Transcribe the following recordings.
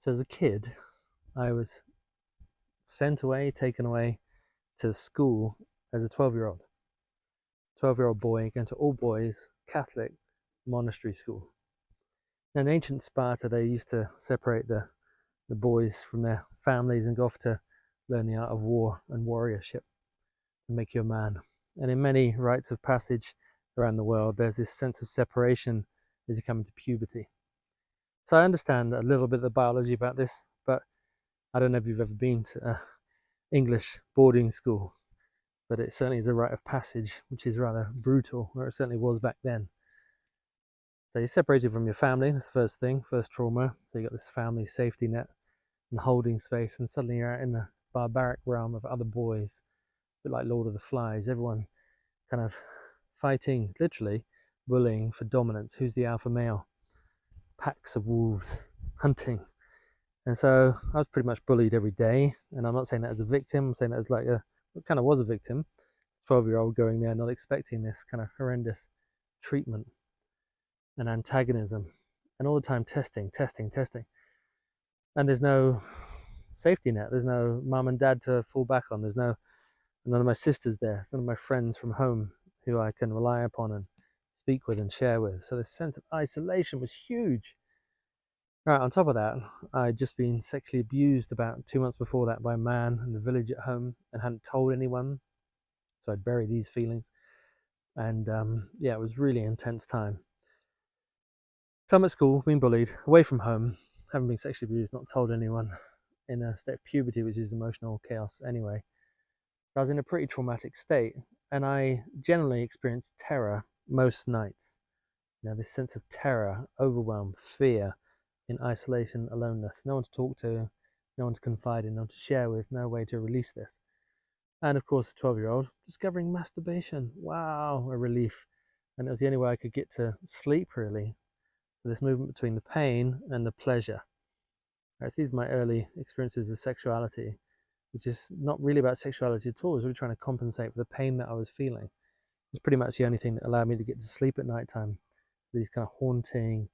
So as a kid, I was taken away to school as a 12-year-old. 12-year-old boy going to all boys Catholic monastery school. Now, in ancient Sparta, they used to separate the boys from their families and go off to learn the art of war and warriorship and make you a man. And in many rites of passage around the world, there's this sense of separation as you come into puberty. So I understand a little bit of the biology about this, but I don't know if you've ever been to an English boarding school, but it certainly is a rite of passage, which is rather brutal, or it certainly was back then. So you're separated from your family, that's the first thing, first trauma. So you got this family safety net and holding space, and suddenly you're out in the barbaric realm of other boys, a bit like Lord of the Flies, everyone kind of fighting, literally bullying for dominance. Who's the alpha male? Packs of wolves hunting. And so I was pretty much bullied every day, and I'm not saying that as a victim, I'm saying that as like kind of was a victim, 12-year-old going there not expecting this kind of horrendous treatment and antagonism, and all the time testing. And there's no safety net, there's no mum and dad to fall back on, there's none of my sisters there, none of my friends from home who I can rely upon and speak with and share with. So this sense of isolation was huge. Right, on top of that, I'd just been sexually abused about 2 months before that by a man in the village at home and hadn't told anyone. So I'd buried these feelings. And yeah, it was really intense time. So I'm at school, being bullied, away from home, having been sexually abused, not told anyone, in a state of puberty, which is emotional chaos anyway. So I was in a pretty traumatic state, and I generally experienced terror most nights. You know, this sense of terror, overwhelm, fear, in isolation, aloneness, no one to talk to, no one to confide in, no one to share with, no way to release this. And of course, 12-year-old, discovering masturbation. Wow, a relief. And it was the only way I could get to sleep, really. So this movement between the pain and the pleasure. Right, so these are my early experiences of sexuality, which is not really about sexuality at all. It was really trying to compensate for the pain that I was feeling. It's pretty much the only thing that allowed me to get to sleep at night time. These kind of haunting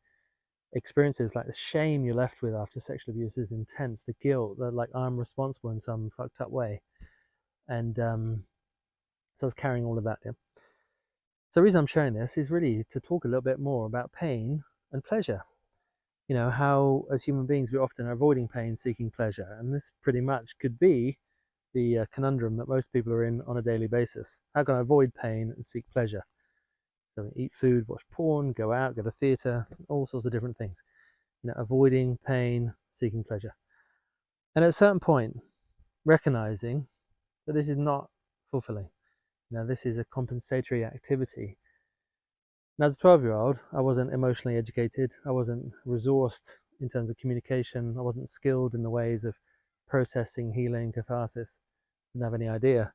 experiences, like the shame you're left with after sexual abuse is intense, the guilt that like I'm responsible in some fucked up way. And so I was carrying all of that in. So the reason I'm sharing this is really to talk a little bit more about pain and pleasure. You know, how as human beings we often are avoiding pain, seeking pleasure, and this pretty much could be the conundrum that most people are in on a daily basis. How can I avoid pain and seek pleasure? So eat food, watch porn, go out, go to theatre, all sorts of different things. You know, avoiding pain, seeking pleasure. And at a certain point, recognizing that this is not fulfilling. You know, this is a compensatory activity. Now, as a 12-year-old, I wasn't emotionally educated. I wasn't resourced in terms of communication. I wasn't skilled in the ways of processing, healing, catharsis. Didn't have any idea,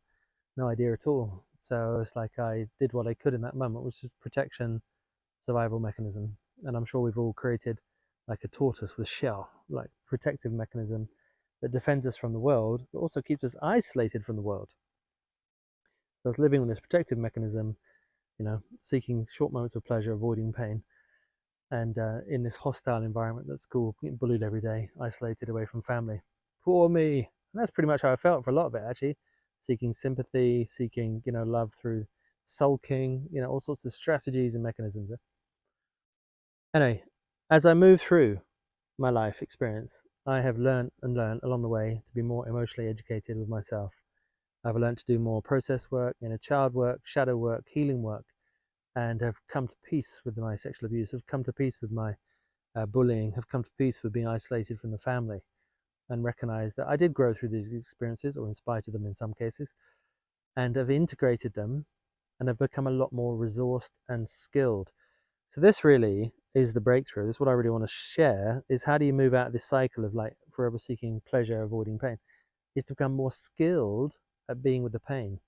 no idea at all. So it's like I did what I could in that moment, which was protection, survival mechanism. And I'm sure we've all created like a tortoise with shell, like protective mechanism that defends us from the world, but also keeps us isolated from the world. So I was living with this protective mechanism, you know, seeking short moments of pleasure, avoiding pain, and in this hostile environment at school, getting bullied every day, isolated away from family. Poor me. And that's pretty much how I felt for a lot of it, actually. Seeking sympathy, seeking, you know, love through sulking, you know, all sorts of strategies and mechanisms. Anyway, as I move through my life experience, I have learned and learned along the way to be more emotionally educated with myself. I've learned to do more process work, inner child work, shadow work, healing work, and have come to peace with my sexual abuse, have come to peace with my bullying, have come to peace with being isolated from the family, and recognize that I did grow through these experiences, or in spite of them in some cases, and have integrated them and have become a lot more resourced and skilled. So this really is the breakthrough. This is what I really want to share, is how do you move out of this cycle of like forever seeking pleasure, avoiding pain, is to become more skilled at being with the pain,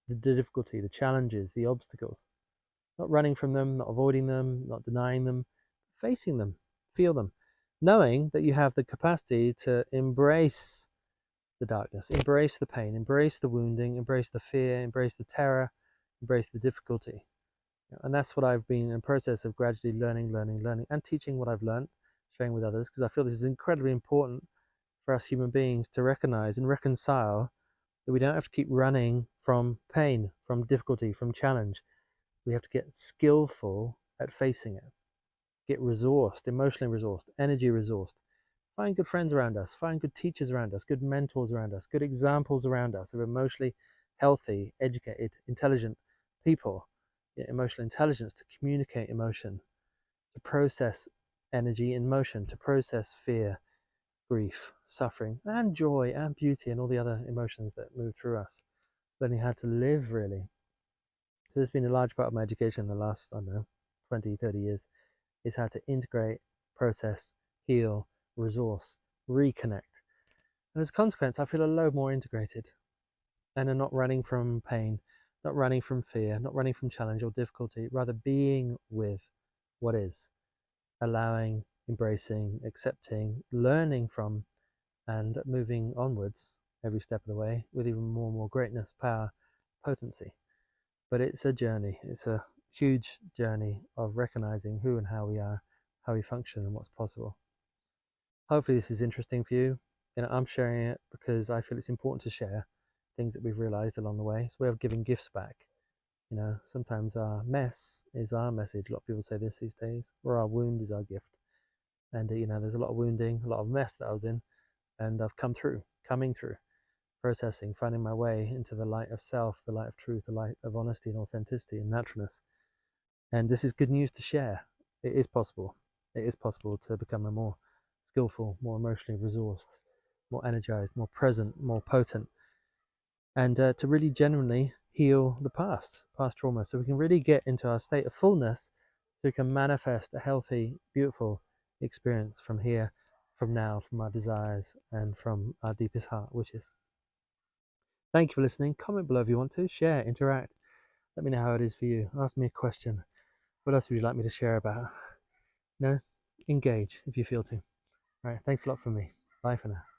the difficulty, the challenges, the obstacles. Not running from them, not avoiding them, not denying them, facing them, feel them, knowing that you have the capacity to embrace the darkness, embrace the pain, embrace the wounding, embrace the fear, embrace the terror, embrace the difficulty. And that's what I've been in the process of gradually learning, and teaching what I've learned, sharing with others, because I feel this is incredibly important for us human beings to recognize and reconcile that we don't have to keep running from pain, from difficulty, from challenge. We have to get skillful at facing it, get resourced, emotionally resourced, energy resourced. Find good friends around us, find good teachers around us, good mentors around us, good examples around us of emotionally healthy, educated, intelligent people. Emotional intelligence to communicate emotion, to process energy in motion, to process fear, grief, suffering, and joy, and beauty, and all the other emotions that move through us. Learning how to live, really. So this has been a large part of my education in the last, I don't know, 20, 30 years, is how to integrate, process, heal, resource, reconnect. And as a consequence, I feel a lot more integrated and are not running from pain, not running from fear, not running from challenge or difficulty, rather being with what is, allowing, embracing, accepting, learning from, and moving onwards every step of the way with even more and more greatness, power, potency. But it's a journey. It's a huge journey of recognizing who and how we are, how we function, and what's possible. Hopefully, this is interesting for you. I'm sharing it because I feel it's important to share things that we've realized along the way. It's a way of giving gifts back. Sometimes our mess is our message. A lot of people say this these days, or our wound is our gift. And there's a lot of wounding, a lot of mess that I was in, and I've coming through, processing, finding my way into the light of self, the light of truth, the light of honesty and authenticity and naturalness. And this is good news to share. It is possible. It is possible to become a more skillful, more emotionally resourced, more energized, more present, more potent, and to really genuinely heal the past trauma, so we can really get into our state of fullness, so we can manifest a healthy, beautiful experience from here, from now, from our desires, and from our deepest heart wishes. Thank you for listening. Comment below if you want to. Share, interact. Let me know how it is for you. Ask me a question. What else would you like me to share about? Engage if you feel to. All right, thanks a lot from me. Bye for now.